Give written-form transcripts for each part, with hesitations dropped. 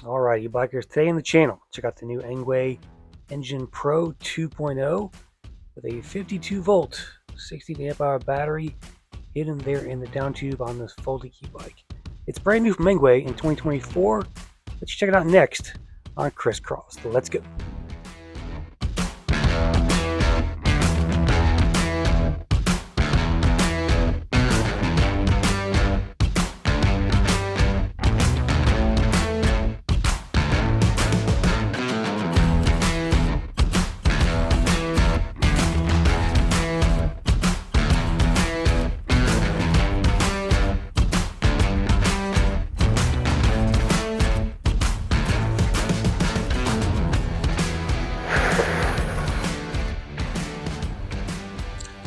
Alright, you bikers, today on the channel, check out the new Engwe Engine Pro 2.0 with a 52 volt, 16 amp hour battery hidden there in the down tube on this folding e-bike. It's brand new from Engwe in 2024. Let's check it out next on Crisscross. Let's go.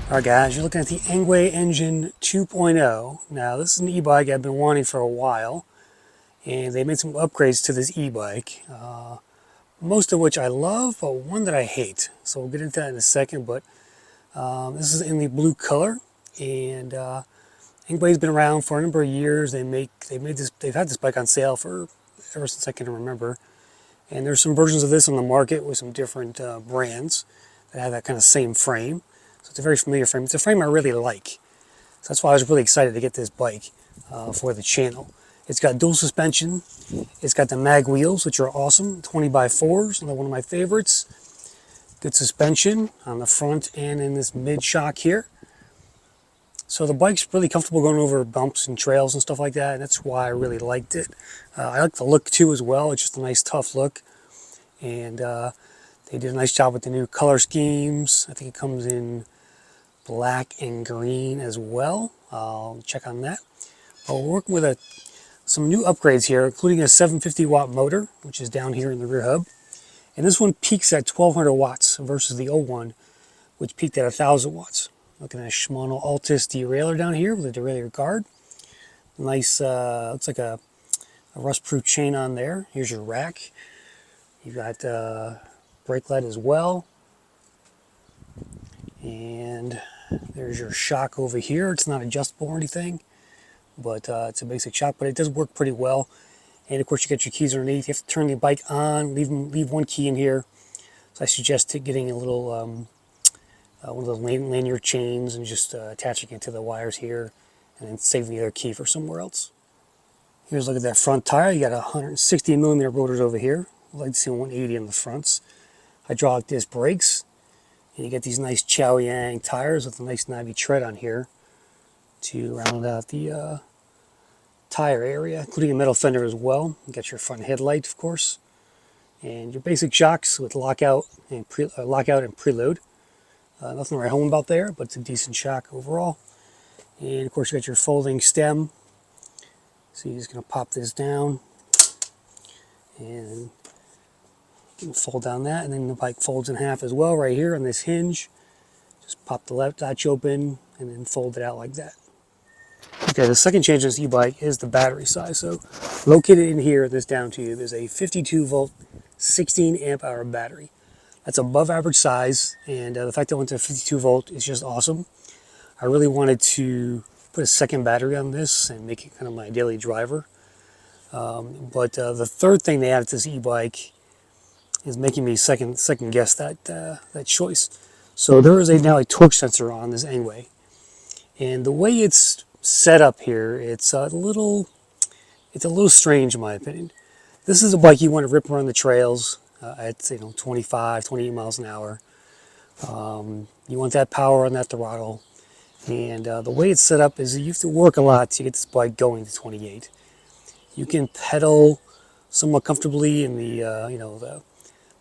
Alright guys, you're looking at the Engwe Engine 2.0. Now this is an e-bike I've been wanting for a while, and they made some upgrades to this e-bike, most of which I love, but one that I hate. So we'll get into that in a second, but this is in the blue color, and Engwe's been around for a number of years. They've had this bike on sale for ever since I can remember, and there's some versions of this on the market with some different brands that have that kind of same frame. So it's a very familiar frame. It's a frame I really like. So that's why I was really excited to get this bike for the channel. It's got dual suspension. It's got the mag wheels, which are awesome. 20x4s, another one of my favorites. Good suspension on the front and in this mid shock here. So the bike's really comfortable going over bumps and trails and stuff like that, and that's why I really liked it. I like the look too as well. It's just a nice tough look. And they did a nice job with the new color schemes. I think it comes in black and green as well. I'll check on that. But we're working with some new upgrades here, including a 750 watt motor, which is down here in the rear hub. And this one peaks at 1200 watts versus the old one, which peaked at 1000 watts. Looking at a Shimano Altus derailleur down here with a derailleur guard. Nice, looks like a rust-proof chain on there. Here's your rack. You've got brake light as well. And there's your shock over here. It's not adjustable or anything, but it's a basic shock, but it does work pretty well. And of course you get your keys underneath. You have to turn the bike on, leave one key in here. So I suggest getting a little one of those lanyard chains and just attaching it to the wires here, and then saving the other key for somewhere else. Here's a look at that front tire. You got 160 millimeter rotors over here. I'd like to see 180 on the fronts. Hydraulic disc brakes. And you get these nice Chow Yang tires with a nice knobby tread on here to round out the tire area, including a metal fender as well. You got your front headlight, of course, and your basic shocks with lockout and preload. Nothing to write home about there, but it's a decent shock overall. And of course you got your folding stem. So you're just going to pop this down and you can fold down that, and then the bike folds in half as well right here on this hinge. Just pop the left latch open and then fold it out like that. Okay, the second change in this e-bike is the battery size. So located in here, this down tube, is a 52 volt, 16 amp hour battery. That's above average size, and the fact that it went to 52 volt is just awesome. I really wanted to put a second battery on this and make it kind of my daily driver. But the third thing they added to this e-bike is making me second guess that choice. So there is now a torque sensor on this Engwe, and the way it's set up here, it's a little strange in my opinion. This is a bike you want to rip around the trails at 25, 28 miles an hour. You want that power on that throttle, and the way it's set up is you have to work a lot to get this bike going to 28. You can pedal somewhat comfortably in the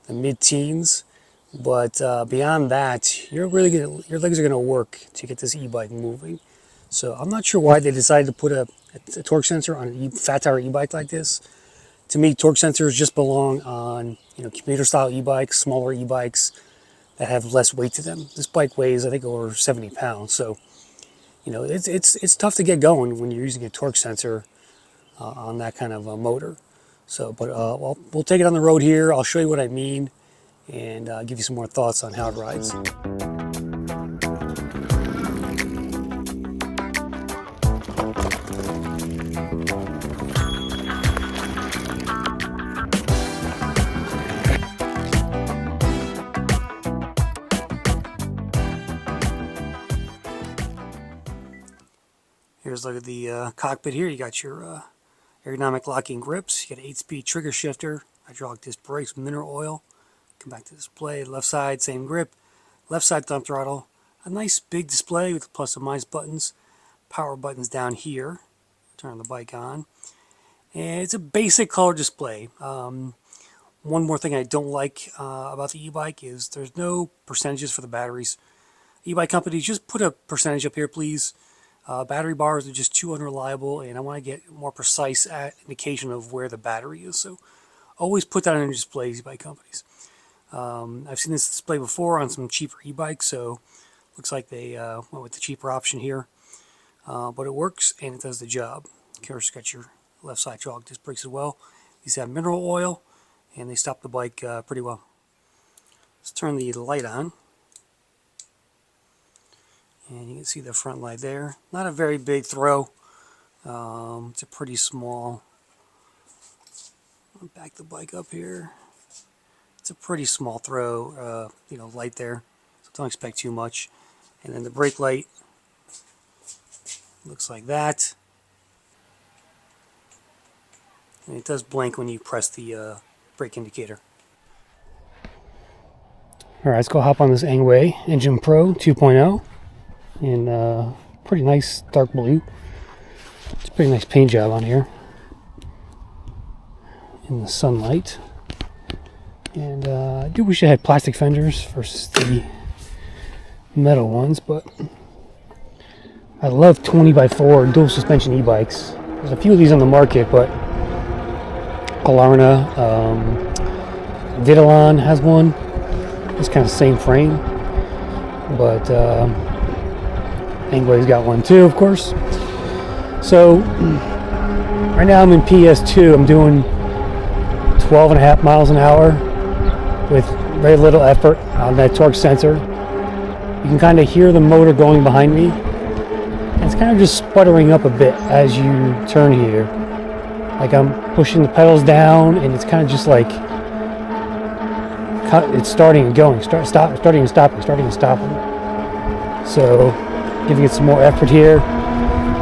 mid-teens, but beyond that, your legs are gonna work to get this e-bike moving. So I'm not sure why they decided to put a torque sensor on a fat tire e-bike like this. To me, torque sensors just belong on commuter style e-bikes, smaller e-bikes that have less weight to them. This bike weighs, I think, over 70 pounds, so it's tough to get going when you're using a torque sensor on that kind of a motor. So, but we'll take it on the road here. I'll show you what I mean, and give you some more thoughts on how it rides. look at the cockpit here. You got your ergonomic locking grips. You got an 8-speed trigger shifter, hydraulic disc brakes, mineral oil. Come back to display. Left side, same grip. Left side thumb throttle. A nice big display with plus and minus buttons. Power buttons down here. Turn the bike on. And it's a basic color display. One more thing I don't like about the e-bike is there's no percentages for the batteries. E-bike companies, just put a percentage up here, please. Battery bars are just too unreliable, and I want to get more precise indication of where the battery is. So always put that on your displays, e-bike companies. I've seen this display before on some cheaper e-bikes, so looks like they went with the cheaper option here. But it works, and it does the job. Of course, got your left side hydraulic disc brakes as well. These have mineral oil, and they stop the bike pretty well. Let's turn the light on. And you can see the front light there. Not a very big throw. It's a pretty small. I'll back the bike up here. It's a pretty small throw, light there. So don't expect too much. And then the brake light looks like that. And it does blink when you press the brake indicator. Alright, let's go hop on this Engwe Engine Pro 2.0. In pretty nice dark blue. It's a pretty nice paint job on here in the sunlight. And I do wish I had plastic fenders versus the metal ones, but I love 20x4 dual suspension e-bikes. There's a few of these on the market, but Galarna, Vidalon has one. It's kind of the same frame, but Engwe's got one too, of course. So right now I'm in PS2. I'm doing 12.5 miles an hour with very little effort on that torque sensor. You can kind of hear the motor going behind me. And it's kind of just sputtering up a bit as you turn here. Like I'm pushing the pedals down, and it's kind of just like it's starting and going, starting and stopping, starting and stopping. So giving it some more effort here.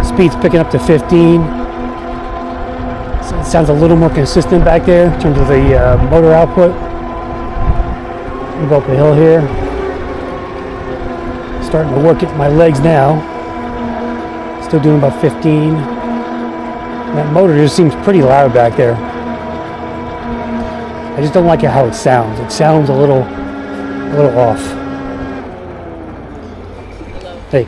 Speed's picking up to 15. So it sounds a little more consistent back there in terms of the motor output. We'll go up the hill here. Starting to work at my legs now. Still doing about 15. That motor just seems pretty loud back there. I just don't like it how it sounds. It sounds a little off. Hey.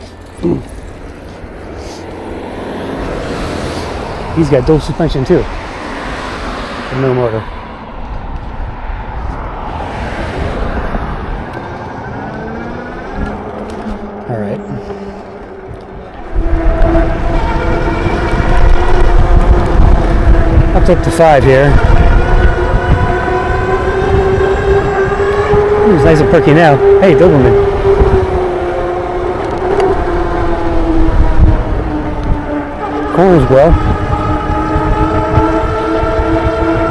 He's got dual suspension too. And no motor. Alright. Up to 5 here. Ooh, it's nice and perky now. Hey, Doberman. Corners well.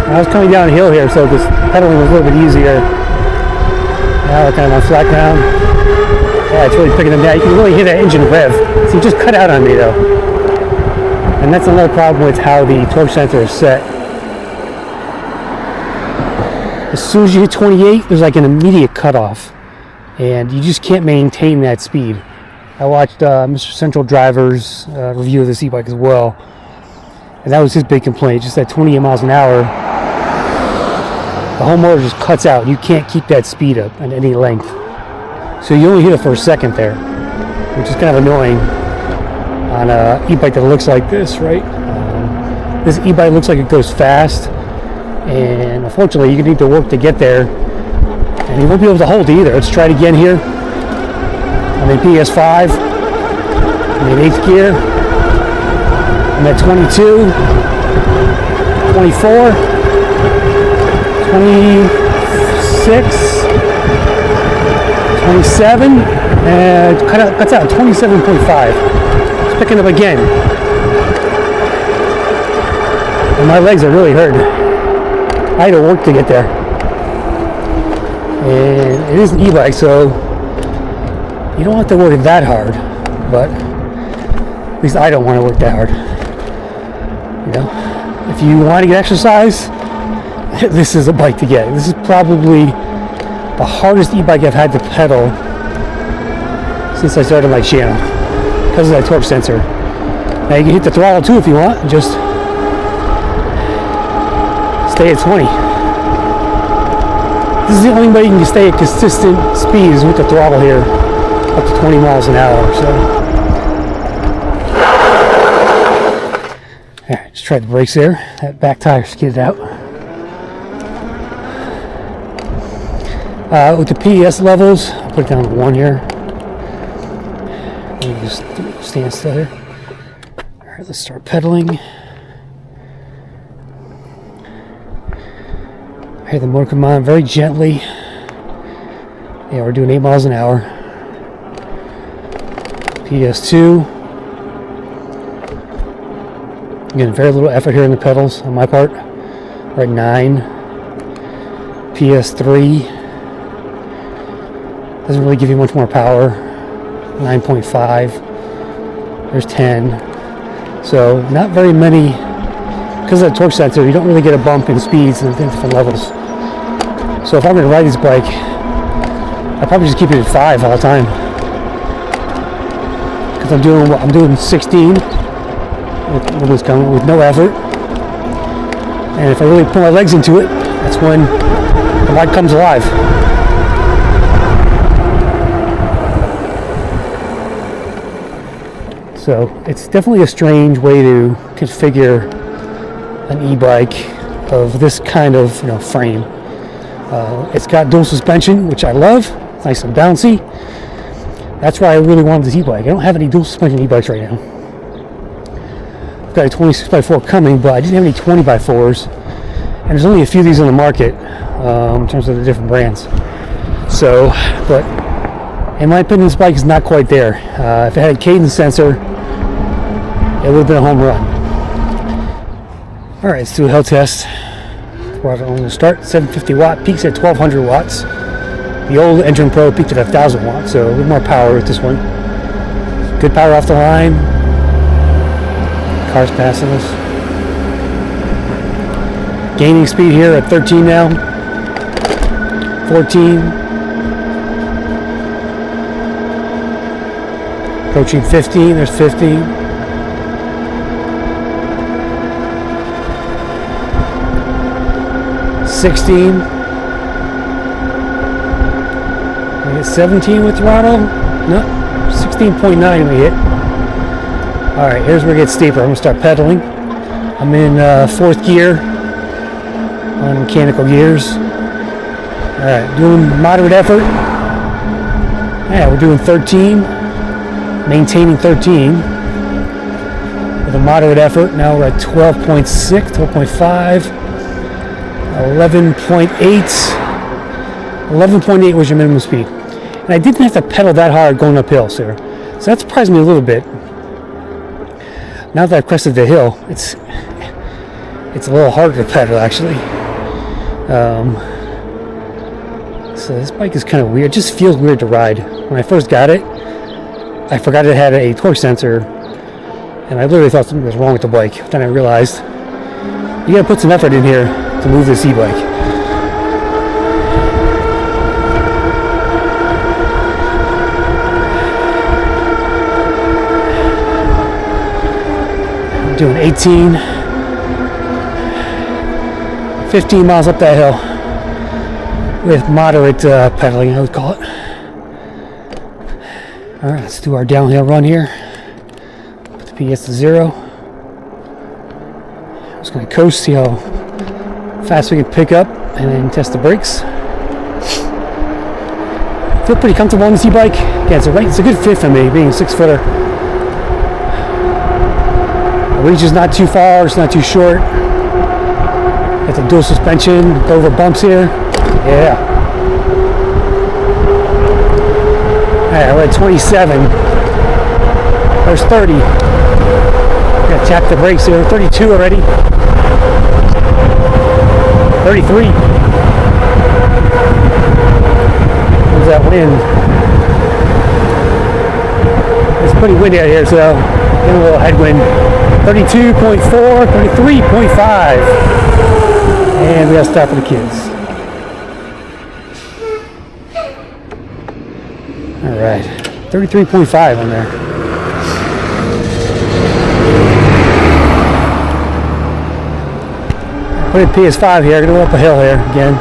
I was coming downhill here, so this pedaling was a little bit easier. Now we're kind of on flat ground. Yeah, it's really picking them down. You can really hear that engine rev. So you just cut out on me though. And that's another problem with how the torque sensor is set. As soon as you hit 28, there's like an immediate cutoff. And you just can't maintain that speed. I watched Mr. Central Driver's review of this e-bike as well. And that was his big complaint, just that 28 miles an hour. The whole motor just cuts out. You can't keep that speed up at any length. So you only hit it for a second there, which is kind of annoying on an e-bike that looks like this, right? This e-bike looks like it goes fast, and unfortunately you need to work to get there, and you won't be able to hold it either. Let's try it again here. I'm in PS5, I'm in 8th gear, I'm at 22, 24, 26, 27, and cuts out 27.5. It's picking up again. And my legs are really hurting. I had to work to get there. And it is an e-bike, so you don't have to work that hard. But least I don't want to work that hard. You know, if you want to get exercise, this is a bike to get. This is probably the hardest e-bike I've had to pedal since I started my channel because of that torque sensor. Now you can hit the throttle too if you want, and just stay at 20. This is the only way you can stay at consistent speeds with the throttle here, up to 20 miles an hour. So, all right, just try the brakes there. That back tire skidded out. With the PES levels, I'll put it down to 1 here. Let me just stand still here. All right, let's start pedaling. I hear the motor come on very gently. Yeah, we're doing 8 miles an hour. PS2. Again, very little effort here in the pedals on my part. We're at 9. PS3. Doesn't really give you much more power. 9.5. There's 10. So not very many. Because of the torque sensor, you don't really get a bump in speeds in different levels. So if I'm going to ride this bike, I probably just keep it at 5 all the time. Because I'm doing 16 with no effort. And if I really put my legs into it, that's when the bike comes alive. So it's definitely a strange way to configure an e-bike of this kind of frame. It's got dual suspension, which I love. It's nice and bouncy. That's why I really wanted this e-bike. I don't have any dual suspension e-bikes right now. I've got a 26x4 coming, but I didn't have any 20x4s, and there's only a few of these on the market in terms of the different brands. So, but in my opinion, this bike is not quite there. If it had a cadence sensor, it would have been a home run. All right, let's do a hill test. I'm going to start 750 watt, peaks at 1200 watts. The old Engine Pro peaked at 1000 watts, so a little more power with this one. Good power off the line. Cars passing us. Gaining speed here at 13 now. 14. Approaching 15, there's 15. 16. We hit 17 with throttle. No, 16.9 we hit. Alright, here's where it gets steeper. I'm going to start pedaling. I'm in 4th gear on mechanical gears. Alright, doing moderate effort. Yeah, we're doing 13. Maintaining 13 with a moderate effort. Now we're at 12.6, 12.5. 11.8 was your minimum speed, and I didn't have to pedal that hard going uphill, so that surprised me a little bit. Now that I've crested the hill, it's a little harder to pedal actually. So this bike is kind of weird. It just feels weird to ride. When I first got it, I forgot it had a torque sensor, and I literally thought something was wrong with the bike. Then I realized you gotta put some effort in here to move this e-bike. I'm doing 18, 15 miles up that hill with moderate pedaling, I would call it. All right, let's do our downhill run here. Put the PS to 0. I'm just going to coast, see how fast we can pick up, and then test the brakes. Feel pretty comfortable on this e-bike. Yeah, it's a good fit for me, being a 6-footer. The reach is not too far, it's not too short. Got the dual suspension, go over bumps here. Yeah. Alright, we're at 27. There's 30. Gotta tap the brakes here. 32 already. 33. There's that wind. It's pretty windy out here, so Get a little headwind. 32.4, 33.5. And we got to start for the kids. All right, 33.5 on there. Put it PS5 here, gonna go up a hill here again.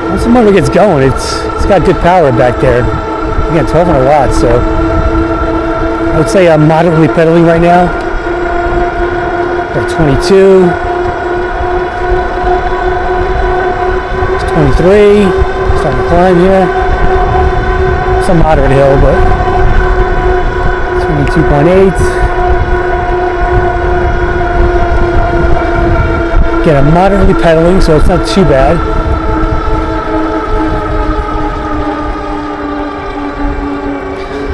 Once the motor gets going, it's got good power back there. Again, 1200 watts, so I would say I'm moderately pedaling right now. Got 22, 23, starting to climb here. It's a moderate hill, but 22.8. Again, I'm moderately pedaling, so it's not too bad.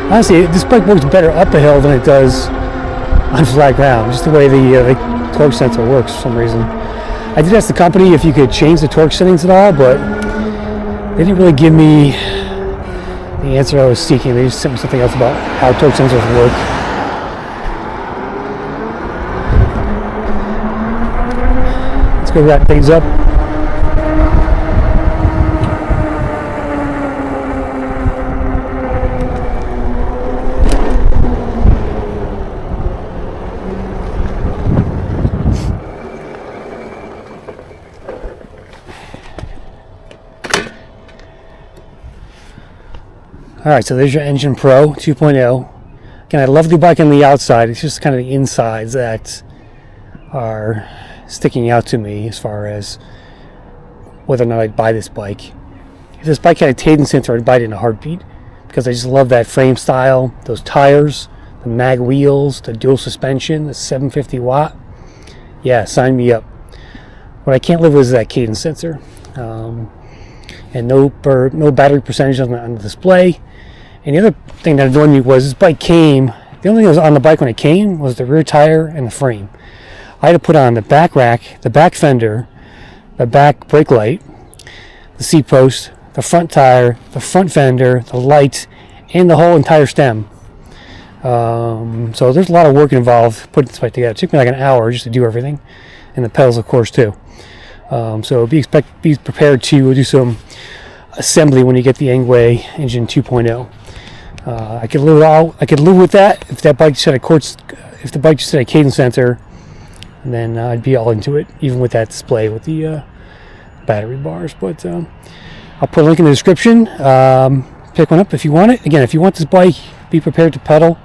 Honestly, this bike works better up a hill than it does on flat ground, just the way the torque sensor works for some reason. I did ask the company if you could change the torque settings at all, but they didn't really give me the answer I was seeking. They just sent me something else about how torque sensors work. Let's go wrap things up. Alright, so there's your Engine Pro 2.0. Again, I love the bike on the outside. It's just kind of the insides that are sticking out to me as far as whether or not I'd buy this bike. If this bike had a cadence sensor, I'd buy it in a heartbeat because I just love that frame style, those tires, the mag wheels, the dual suspension, the 750 watt. Yeah, sign me up. What I can't live with is that cadence sensor. And no battery percentage on the display. And the other thing that annoyed me was this bike came, the only thing that was on the bike when it came was the rear tire and the frame. I had to put on the back rack, the back fender, the back brake light, the seat post, the front tire, the front fender, the lights, and the whole entire stem. So there's a lot of work involved putting this bike together. It took me like an hour just to do everything. And the pedals, of course, too. So be prepared to do some assembly when you get the Engwe Engine 2.0. I could live with that if that bike just had if the bike just had a cadence sensor, and then I'd be all into it, even with that display with the battery bars. But I'll put a link in the description. Pick one up if you want it. Again, if you want this bike, be prepared to pedal.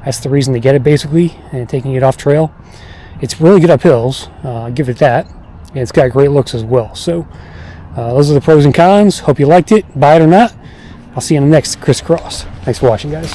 That's the reason to get it, basically, and taking it off trail. It's really good up hills. I'll give it that. And it's got great looks as well. So those are the pros and cons. Hope you liked it. Buy it or not. I'll see you in the next crisscross. Thanks for watching, guys.